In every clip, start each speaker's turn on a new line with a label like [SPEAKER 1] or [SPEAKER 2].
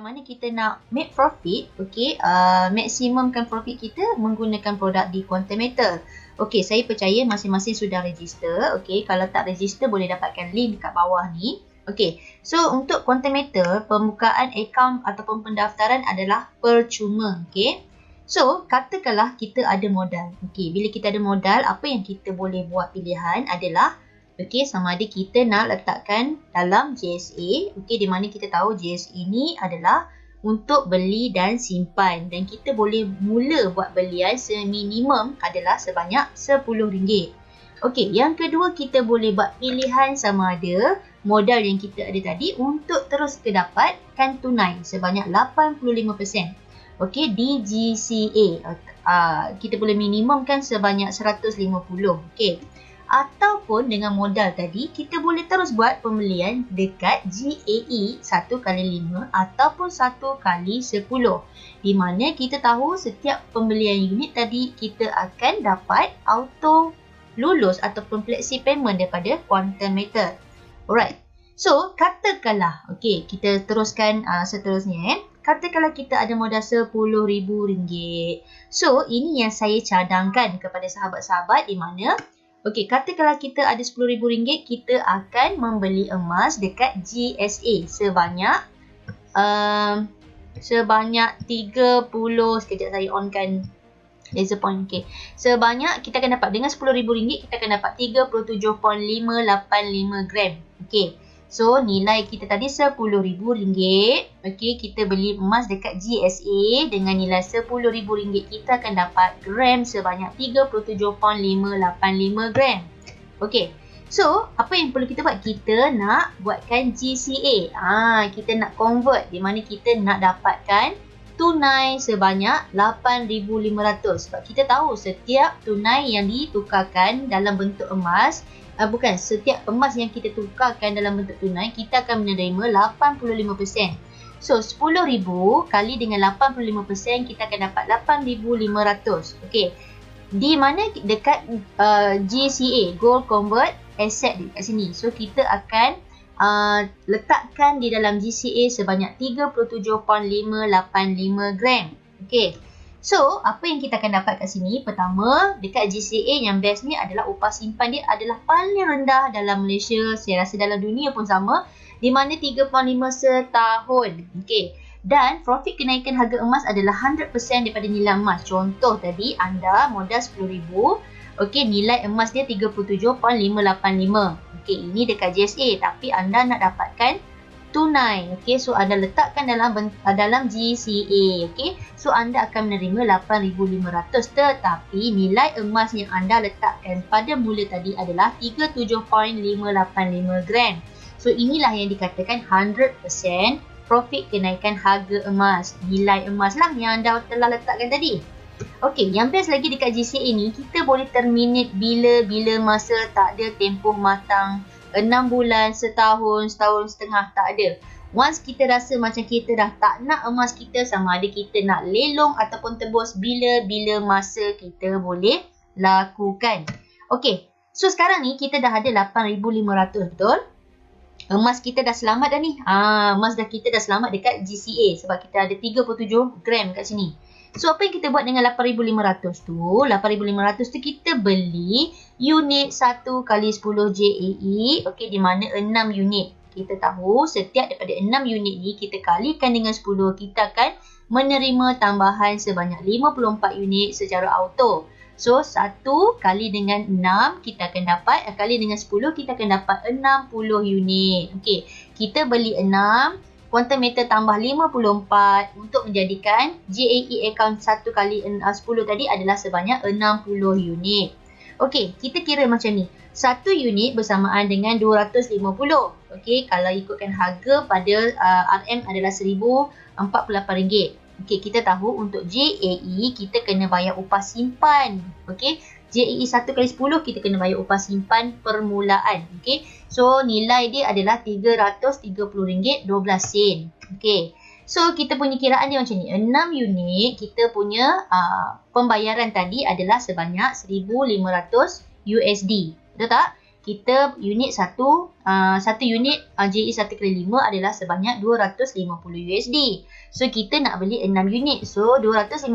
[SPEAKER 1] mana kita nak make profit, okey, maksimumkan profit kita menggunakan produk di Quantimeter. Okey, saya percaya masing-masing sudah register. Okey, kalau tak register boleh dapatkan link dekat bawah ni. Okey, so untuk Quantimeter, pembukaan akaun ataupun pendaftaran adalah percuma. Okey, so katakanlah kita ada modal. Okey, bila kita ada modal, apa yang kita boleh buat pilihan adalah okey, sama ada kita nak letakkan dalam JSA. Okey, di mana kita tahu JSA ni adalah untuk beli dan simpan. Dan kita boleh mula buat belian seminimum adalah sebanyak RM10. Okey, yang kedua kita boleh buat pilihan sama ada modal yang kita ada tadi untuk terus kita dapatkan tunai sebanyak 85%. Okey, di GCA. Kita boleh minimumkan sebanyak 150. Okey. Ataupun dengan modal tadi, kita boleh terus buat pembelian dekat GAE 1x5 ataupun 1x10. Di mana kita tahu setiap pembelian unit tadi, kita akan dapat auto lulus ataupun flexi payment daripada Quantimeter. Alright. So, katakanlah, okay, kita teruskan seterusnya. Katakanlah kita ada modal RM10,000. So, ini yang saya cadangkan kepada sahabat-sahabat di mana okey, katakanlah kita ada RM10,000, kita akan membeli emas dekat GSA sebanyak 30, sekejap saya onkan laser point. Okey, sebanyak kita akan dapat dengan RM10,000 kita akan dapat 37.585 gram. Okey, so nilai kita tadi RM10,000. Okey, kita beli emas dekat GSA dengan nilai RM10,000, kita akan dapat gram sebanyak 37.585 gram. Okey, so apa yang perlu kita buat? Kita nak buatkan GCA. Kita nak convert, di mana kita nak dapatkan tunai sebanyak 8,500. Sebab kita tahu setiap tunai yang ditukarkan dalam bentuk emas, setiap emas yang kita tukarkan dalam bentuk tunai, kita akan menerima 85%. So, RM10,000 kali dengan 85%, kita akan dapat 8,500. Okey. Di mana dekat GCA, Gold Convert Asset dekat sini. So, kita akan letakkan di dalam GCA sebanyak 37.585 gram. Okey. So, apa yang kita akan dapat kat sini? Pertama, dekat GCA yang best ni adalah upah simpan dia adalah paling rendah dalam Malaysia. Saya rasa dalam dunia pun sama. Di mana 3.5 setahun. Okey. Dan profit kenaikan harga emas adalah 100% daripada nilai emas. Contoh tadi, anda modal RM10,000. Okey, nilai emas dia 37.585. Okey, ini dekat GSA. Tapi anda nak dapatkan tunai. Okey, so anda letakkan dalam GCA. Okey, so anda akan menerima 8,500. Tetapi nilai emas yang anda letakkan pada mula tadi adalah 37.585 gram. So inilah yang dikatakan 100% profit kenaikan harga emas. Nilai emas lah yang anda telah letakkan tadi. Okey, yang best lagi dekat GCA ni, kita boleh terminate bila-bila masa, tak ada tempoh matang 6 bulan, setahun, setahun setengah, tak ada. Once kita rasa macam kita dah tak nak emas kita, sama ada kita nak lelong ataupun tebus, bila-bila masa kita boleh lakukan. Okey, so sekarang ni kita dah ada 8,500, betul? Emas kita dah selamat dah ni. Emas kita dah selamat dekat GCA sebab kita ada 37 gram kat sini. So, apa yang kita buat dengan 8,500 tu? 8,500 tu kita beli unit 1x10 JAE. Okey, di mana 6 unit. Kita tahu setiap daripada 6 unit ni kita kalikan dengan 10. Kita akan menerima tambahan sebanyak 54 unit secara auto. So, 1 kali dengan 6 kita akan dapat, kali dengan 10 kita akan dapat 60 unit. Okey, kita beli 6. Quantimeter tambah 54 untuk menjadikan JAE account 1x10 tadi adalah sebanyak 60 unit. Okey, kita kira macam ni. 1 unit bersamaan dengan 250. Okey, kalau ikutkan harga pada RM adalah RM1,048. Okey, kita tahu untuk JAE kita kena bayar upah simpan. Okey, JAE 1x10 kita kena bayar upah simpan permulaan. Okey, so nilai dia adalah RM330.12. Okey, so kita punya kiraan dia macam ni. 6 unit kita punya pembayaran tadi adalah sebanyak $1,500. Betul tak? kita unit satu unit GE 1/5 adalah sebanyak 250 USD. So kita nak beli 6 unit. So 250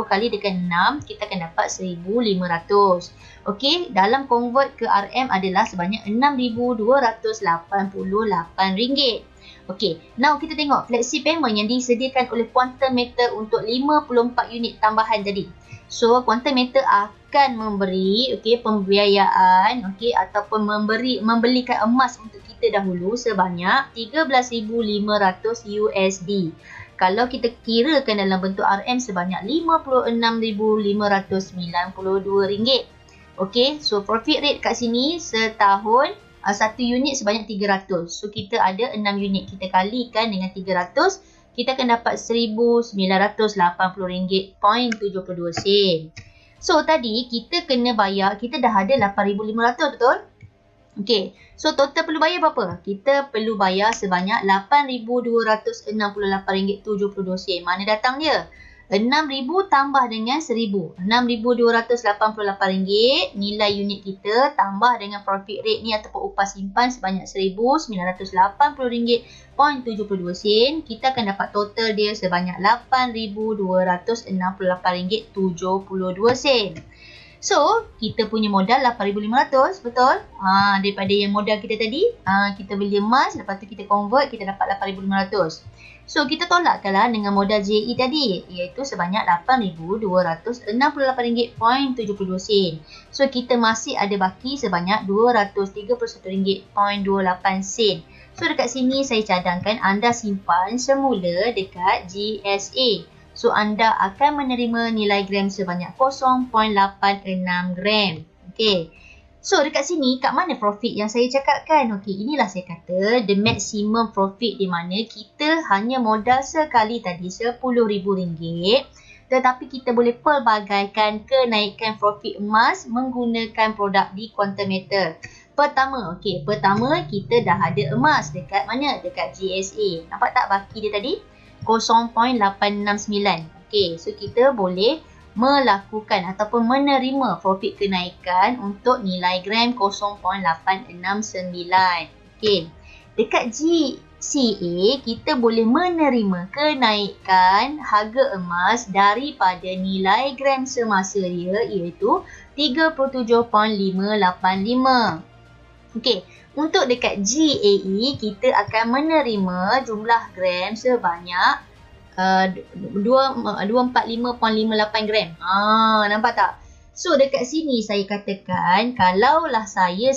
[SPEAKER 1] kali dengan 6 kita akan dapat 1,500. Okey, dalam convert ke RM adalah sebanyak RM6,288. Okey, now kita tengok flexi payment yang disediakan oleh Quantum Metal untuk 54 unit tambahan tadi. So Quantum Metal akan memberi pembiayaan ataupun membelikan emas untuk kita dahulu sebanyak 13,500 USD. Kalau kita kirakan dalam bentuk RM sebanyak RM56,592. Okey, so profit rate kat sini setahun satu unit sebanyak 300. So kita ada 6 unit, kita kalikan dengan 300, kita akan dapat RM1,980.72. So tadi kita kena bayar, kita dah ada 8,500, betul? Okey, so total perlu bayar berapa? Kita perlu bayar sebanyak RM8,268.72. Mana datang dia? 6,000 tambah dengan 1,000. RM6,288 nilai unit kita tambah dengan profit rate ni ataupun upah simpan sebanyak RM1,980.72. Kita akan dapat total dia sebanyak RM8,268.72. So, kita punya modal 8,500, betul? Daripada yang modal kita tadi, kita beli emas, lepas tu kita convert, kita dapat 8,500. So, kita tolakkanlah dengan modal JE tadi, iaitu sebanyak RM8,268.72. So, kita masih ada baki sebanyak RM231.28. So, dekat sini saya cadangkan anda simpan semula dekat GSA. So, anda akan menerima nilai gram sebanyak 0.86 gram. Okey. So, dekat sini, kat mana profit yang saya cakapkan? Okey, inilah saya kata the maximum profit di mana kita hanya modal sekali tadi RM10,000. Tetapi kita boleh pelbagaikan kenaikan profit emas menggunakan produk di Quantum Metal. Pertama, kita dah ada emas dekat mana? Dekat GSA. Nampak tak baki dia tadi? 0.869. Okey, so kita boleh melakukan ataupun menerima profit kenaikan untuk nilai gram 0.869. Okey, dekat GCA kita boleh menerima kenaikan harga emas daripada nilai gram semasa dia iaitu 37.585. Okey, untuk dekat GAE kita akan menerima jumlah gram sebanyak 245.58 gram. Nampak tak? So dekat sini saya katakan kalaulah saya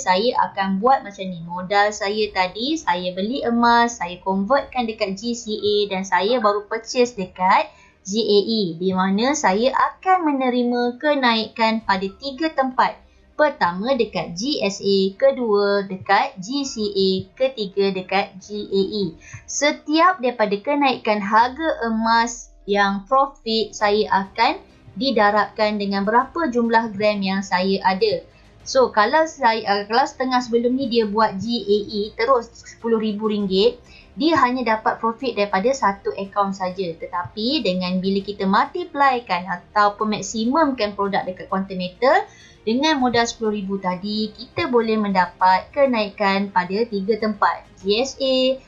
[SPEAKER 1] akan buat macam ni. Modal saya tadi, saya beli emas, saya convertkan dekat GCA dan saya baru purchase dekat GAE. Di mana saya akan menerima kenaikan pada 3 tempat. Pertama dekat GSA, kedua dekat GCA, ketiga dekat GAE. Setiap daripada kenaikan harga emas yang profit saya akan didarabkan dengan berapa jumlah gram yang saya ada. So kalau setengah sebelum ni dia buat GAE terus RM10,000, dia hanya dapat profit daripada satu akaun saja. Tetapi dengan bila kita multiplykan ataupun maksimumkan produk dekat Quantum Metal dengan modal RM10,000 tadi, kita boleh mendapat kenaikan pada 3 tempat. GSA,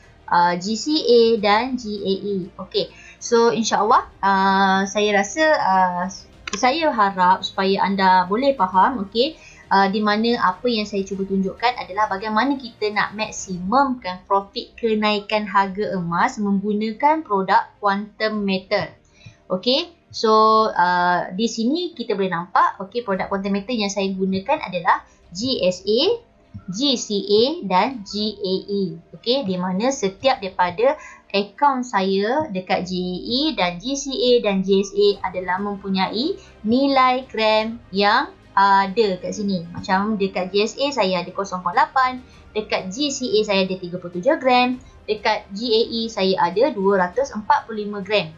[SPEAKER 1] GCA dan GAE. Okey. So insyaAllah saya rasa saya harap supaya anda boleh faham, okey, di mana apa yang saya cuba tunjukkan adalah bagaimana kita nak maksimumkan profit kenaikan harga emas menggunakan produk Quantum Metal. Okey. So di sini kita boleh nampak, okey, produk Quantum Metal yang saya gunakan adalah GSA, GCA dan GAE. Okey, di mana setiap daripada akaun saya dekat GAE dan GCA dan GSA adalah mempunyai nilai gram yang ada kat sini. Macam dekat GSA saya ada 0.8, dekat GCA saya ada 37 gram, dekat GAE saya ada 245 gram.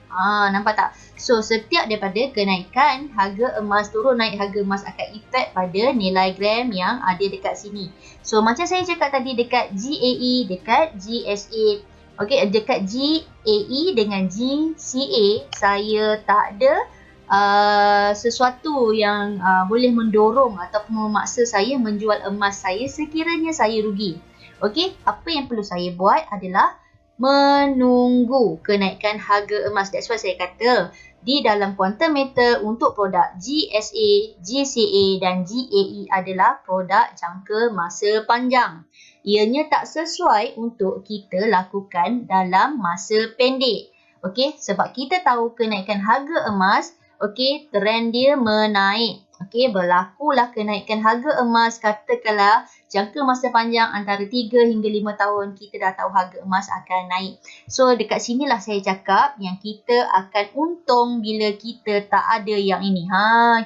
[SPEAKER 1] Nampak tak? So setiap daripada kenaikan harga emas, turun naik harga emas akan efek pada nilai gram yang ada dekat sini. So macam saya cakap tadi dekat GAE, dekat GSA, okey, dekat GAE dengan GCA saya tak ada sesuatu yang boleh mendorong ataupun memaksa saya menjual emas saya sekiranya saya rugi. Okey, apa yang perlu saya buat adalah menunggu kenaikan harga emas. That's why saya kata di dalam quantum meter untuk produk GSA, GCA dan GAE adalah produk jangka masa panjang. Ianya tak sesuai untuk kita lakukan dalam masa pendek. Okey, sebab kita tahu kenaikan harga emas, okey, trend dia menaik. Okey, berlakulah kenaikan harga emas, katakanlah jangka masa panjang antara 3 hingga 5 tahun, kita dah tahu harga emas akan naik. So, dekat sinilah saya cakap yang kita akan untung bila kita tak ada yang ini.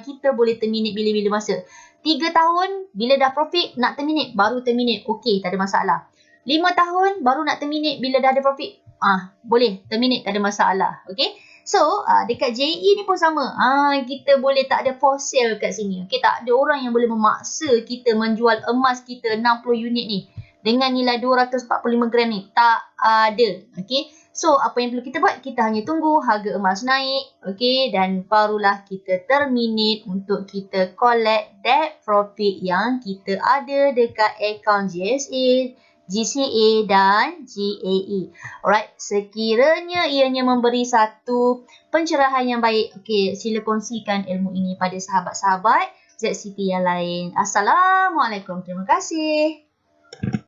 [SPEAKER 1] Kita boleh terminate bila-bila masa. 3 tahun, bila dah profit, nak terminate, baru terminate. Okey, tak ada masalah. 5 tahun, baru nak terminate bila dah ada profit. Boleh terminate, tak ada masalah. Okey. So, dekat JE ni pun sama. Kita boleh tak ada for sale kat sini. Okay, tak ada orang yang boleh memaksa kita menjual emas kita 60 unit ni dengan nilai 245 gram ni. Tak ada. Okay. So, apa yang perlu kita buat? Kita hanya tunggu harga emas naik. Okay. Dan barulah kita terminate untuk kita collect that profit yang kita ada dekat account GSA, GCA dan GAE. Alright, sekiranya ianya memberi satu pencerahan yang baik, okey, sila kongsikan ilmu ini pada sahabat-sahabat ZCT yang lain. Assalamualaikum. Terima kasih.